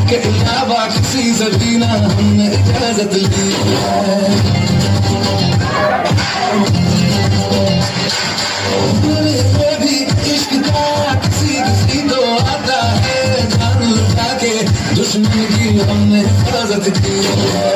के अलावा किसी से भी ना हमने इजाजत ली है। दिल पे भी इश्क का किसी किसी को आता है, जान लुटा के दुश्मन की हमने हिफाजत की है।